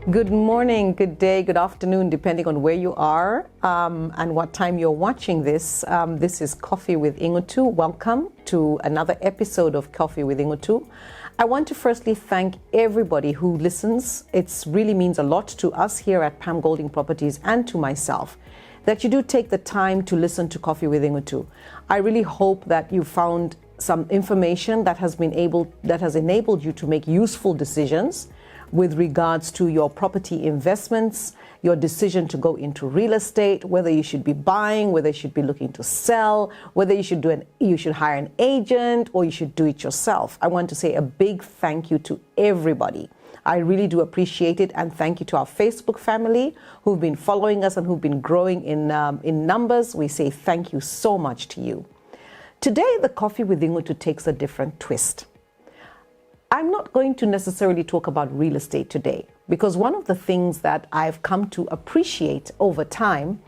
Good morning, good day, good afternoon, depending on where you are and what time you're watching this. This is Coffee with Inutu. Welcome to another episode of Coffee with Inutu. I want to firstly thank everybody who listens. It really means a lot to us here at Pam Golding Properties and to myself that you do take the time to listen to Coffee with Inutu. I really hope that you found some information that has enabled you to make useful decisions with regards to your property investments, your decision to go into real estate, whether you should be buying, whether you should be looking to sell, whether you should hire an agent or you should do it yourself. I want to say a big thank you to everybody. I really do appreciate it, and thank you to our Facebook family who've been following us and who've been growing in numbers. We say thank you so much to you. Today, the Coffee with Inutu takes a different twist. I'm not going to necessarily talk about real estate today, because one of the things that I've come to appreciate over time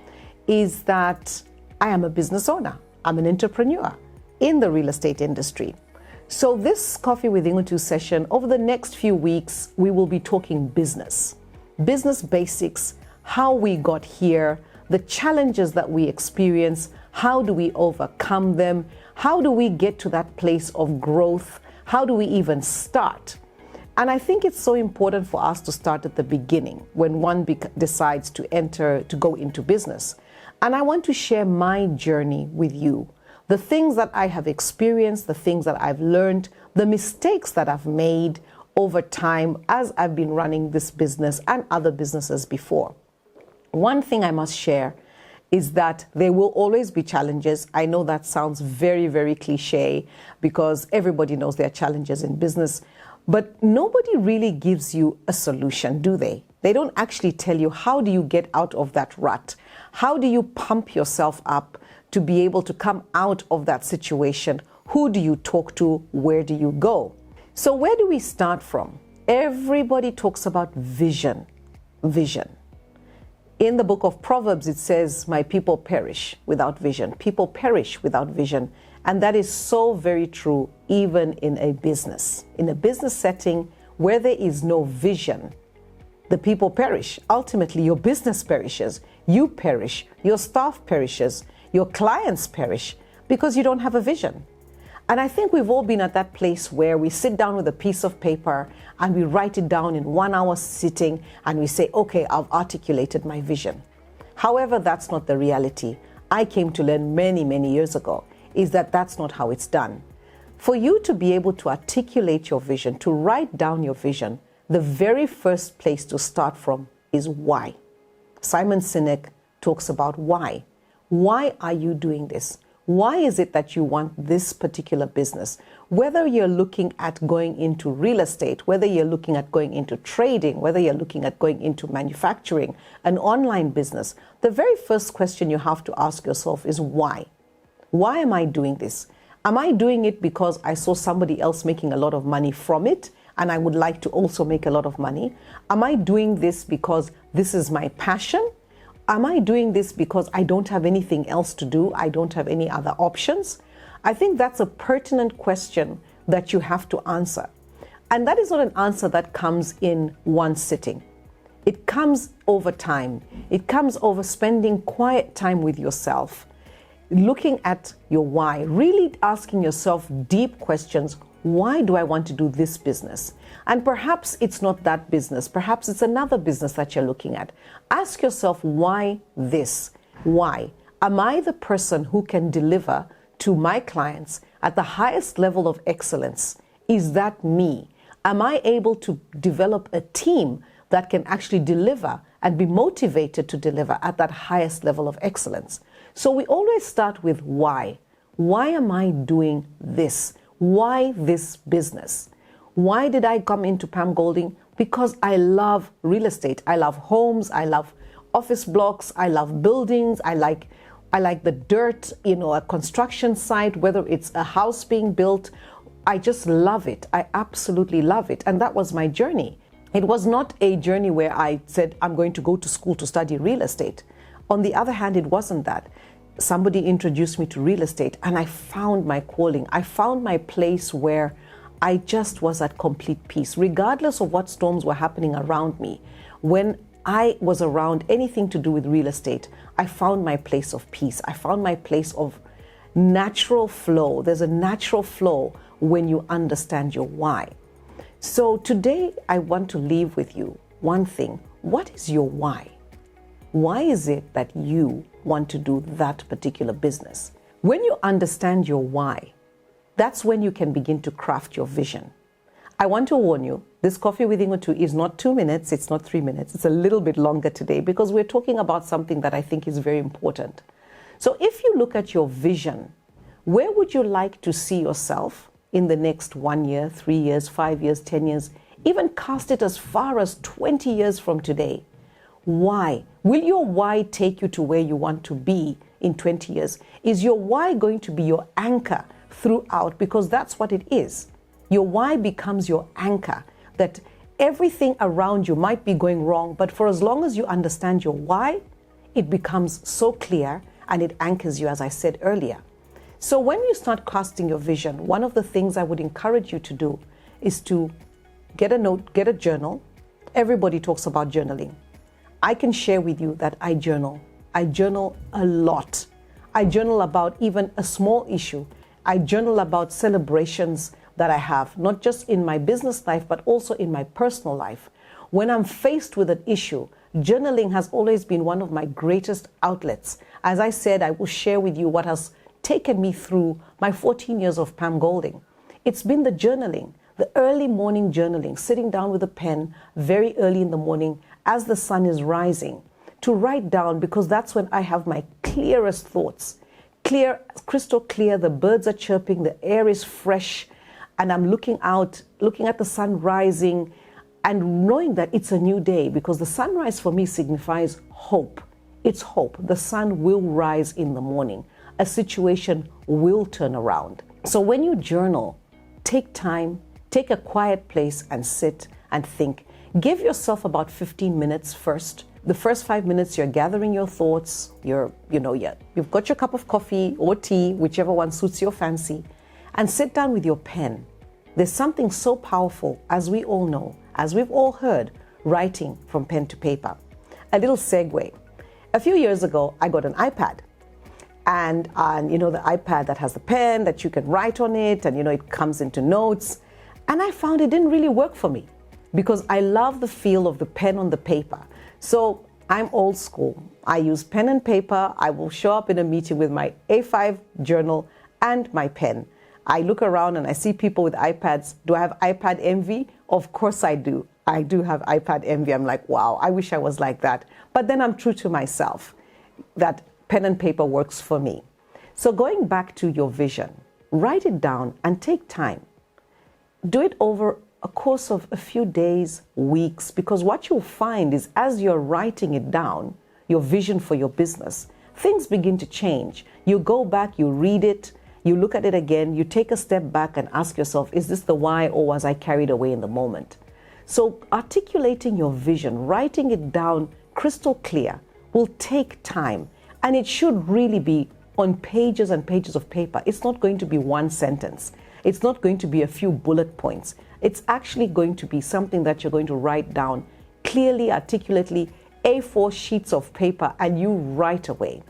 is that I am a business owner. I'm an entrepreneur in the real estate industry. So this Coffee with Inutu session, over the next few weeks, we will be talking business basics, how we got here, the challenges that we experience, how do we overcome them, how do we get to that place of growth, how do we even start? And I think it's so important for us to start at the beginning when one decides to go into business. And I want to share my journey with you, the things that I have experienced, the things that I've learned, the mistakes that I've made over time as I've been running this business and other businesses before. One thing I must share is that there will always be challenges. I know that sounds very, very cliche because everybody knows there are challenges in business, but nobody really gives you a solution, do they? They don't actually tell you, how do you get out of that rut? How do you pump yourself up to be able to come out of that situation? Who do you talk to? Where do you go? So where do we start from? Everybody talks about vision. In the book of Proverbs, it says, my people perish without vision. People perish without vision. And that is so very true, even in a business. In a business setting where there is no vision, the people perish. Ultimately, your business perishes. You perish. Your staff perishes. Your clients perish because you don't have a vision. And I think we've all been at that place where we sit down with a piece of paper and we write it down in 1 hour sitting and we say, okay, I've articulated my vision. However, that's not the reality. I came to learn many, many years ago is that that's not how it's done. For you to be able to articulate your vision, to write down your vision, the very first place to start from is why. Simon Sinek talks about why. Why are you doing this? Why is it that you want this particular business? Whether you're looking at going into real estate, whether you're looking at going into trading, whether you're looking at going into manufacturing, an online business, the very first question you have to ask yourself is why? Why am I doing this? Am I doing it because I saw somebody else making a lot of money from it and I would like to also make a lot of money? Am I doing this because this is my passion? Am I doing this because I don't have anything else to do? I don't have any other options? I think that's a pertinent question that you have to answer. And that is not an answer that comes in one sitting. It comes over time. It comes over spending quiet time with yourself, looking at your why, really asking yourself deep questions. Why do I want to do this business? And perhaps it's not that business. Perhaps it's another business that you're looking at. Ask yourself, why this? Why? Am I the person who can deliver to my clients at the highest level of excellence? Is that me? Am I able to develop a team that can actually deliver and be motivated to deliver at that highest level of excellence? So we always start with why. Why am I doing this? Why this business? Why did I come into Pam Golding? Because I love real estate. I love homes. I love office blocks. I love buildings. I like the dirt, a construction site, whether it's a house being built. I just love it. I absolutely love it. And that was my journey. It was not a journey where I said, I'm going to go to school to study real estate. On the other hand, it wasn't that. Somebody introduced me to real estate and I found my calling. I found my place where I just was at complete peace, regardless of what storms were happening around me. when I was around anything to do with real estate, I found my place of peace. I found my place of natural flow. There's a natural flow when you understand your why. So today I want to leave with you one thing. What is your why? Why is it that you want to do that particular business? When you understand your why, that's when you can begin to craft your vision. I want to warn you, this Coffee with Inutu is not 2 minutes, it's not 3 minutes. It's a little bit longer today because we're talking about something that I think is very important. So if you look at your vision, where would you like to see yourself in the next 1 year, 3 years, 5 years, 10 years, even cast it as far as 20 years from today? Why? Will your why take you to where you want to be in 20 years? Is your why going to be your anchor throughout? Because that's what it is. Your why becomes your anchor, that everything around you might be going wrong, but for as long as you understand your why, it becomes so clear and it anchors you, as I said earlier. So when you start casting your vision, one of the things I would encourage you to do is to get a note, get a journal. Everybody talks about journaling. I can share with you that I journal. I journal a lot. I journal about even a small issue. I journal about celebrations that I have, not just in my business life, but also in my personal life. When I'm faced with an issue, journaling has always been one of my greatest outlets. As I said, I will share with you what has taken me through my 14 years of Pam Golding. It's been the journaling, the early morning journaling, sitting down with a pen very early in the morning as the sun is rising to write down, because that's when I have my clearest thoughts. Clear, crystal clear, the birds are chirping, the air is fresh, and I'm looking out, looking at the sun rising and knowing that it's a new day, because the sunrise for me signifies hope. It's hope. The sun will rise in the morning. A situation will turn around. So when you journal, take time, take a quiet place and sit and think. Give yourself about 15 minutes first. The first 5 minutes, you're gathering your thoughts. You've got your cup of coffee or tea, whichever one suits your fancy, and sit down with your pen. There's something so powerful, as we all know, as we've all heard, writing from pen to paper. A little segue. A few years ago, I got an iPad. And the iPad that has the pen that you can write on it, and it comes into notes. And I found it didn't really work for me because I love the feel of the pen on the paper. So I'm old school. I use pen and paper. I will show up in a meeting with my A5 journal and my pen. I look around and I see people with iPads. Do I have iPad envy? Of course I do. I do have iPad envy. I'm like, wow, I wish I was like that. But then I'm true to myself that pen and paper works for me. So going back to your vision, write it down and take time. Do it over a course of a few days, weeks, because what you'll find is as you're writing it down, your vision for your business, things begin to change. You go back, you read it, you look at it again, you take a step back and ask yourself, is this the why, or was I carried away in the moment? So articulating your vision, writing it down crystal clear, will take time. And it should really be on pages and pages of paper. It's not going to be one sentence. It's not going to be a few bullet points. It's actually going to be something that you're going to write down clearly, articulately, A4 sheets of paper, and you write away.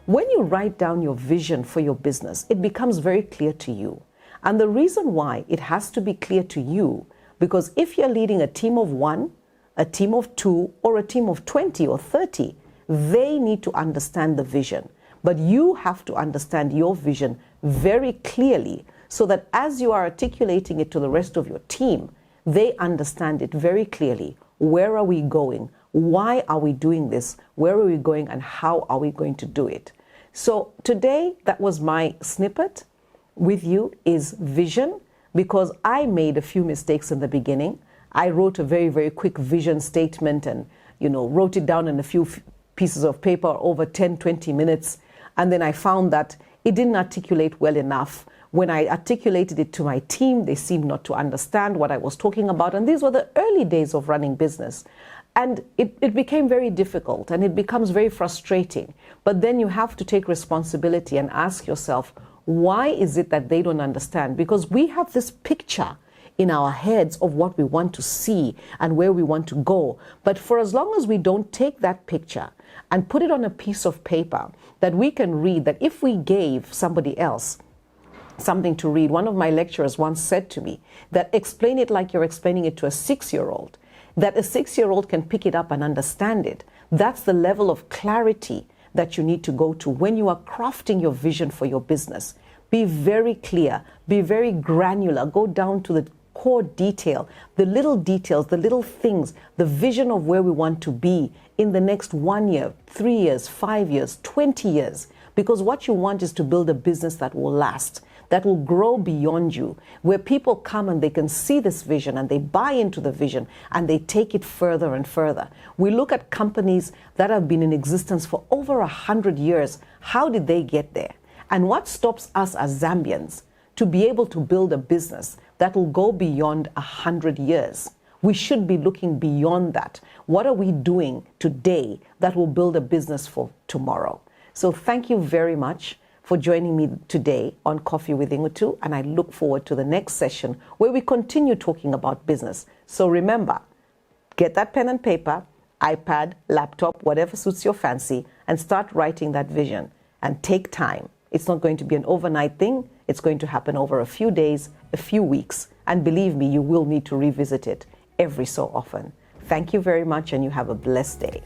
When you write down your vision for your business, it becomes very clear to you. And the reason why it has to be clear to you, because if you're leading a team of 1, a team of 2, or a team of 20 or 30, they need to understand the vision. But you have to understand your vision very clearly so that as you are articulating it to the rest of your team, they understand it very clearly. Where are we going? Why are we doing this? Where are we going and how are we going to do it? So today, that was my snippet with you, is vision, because I made a few mistakes in the beginning. I wrote a very, very quick vision statement and, wrote it down in a few pieces of paper over 10, 20 minutes. And then I found that it didn't articulate well enough. When I articulated it to my team, they seemed not to understand what I was talking about. And these were the early days of running business. And it became very difficult and it becomes very frustrating. But then you have to take responsibility and ask yourself, why is it that they don't understand? Because we have this picture in our heads of what we want to see and where we want to go. But for as long as we don't take that picture and put it on a piece of paper that we can read, that if we gave somebody else something to read, one of my lecturers once said to me that explain it like you're explaining it to a 6-year-old, that a 6-year-old can pick it up and understand it. That's the level of clarity that you need to go to when you are crafting your vision for your business. Be very clear, be very granular, go down to the core detail, the little details, the little things, the vision of where we want to be in the next 1 year, 3 years, 5 years, 20 years. Because what you want is to build a business that will last, that will grow beyond you, where people come and they can see this vision and they buy into the vision and they take it further and further. We look at companies that have been in existence for over 100 years. How did they get there? And what stops us as Zambians to be able to build a business that will go beyond 100 years? We should be looking beyond that. What are we doing today that will build a business for tomorrow? So thank you very much for joining me today on Coffee with Inutu, and I look forward to the next session where we continue talking about business. So remember, get that pen and paper, iPad, laptop, whatever suits your fancy, and start writing that vision. And take time. It's not going to be an overnight thing. It's going to happen over a few days, a few weeks, and believe me, you will need to revisit it every so often. Thank you very much, and you have a blessed day.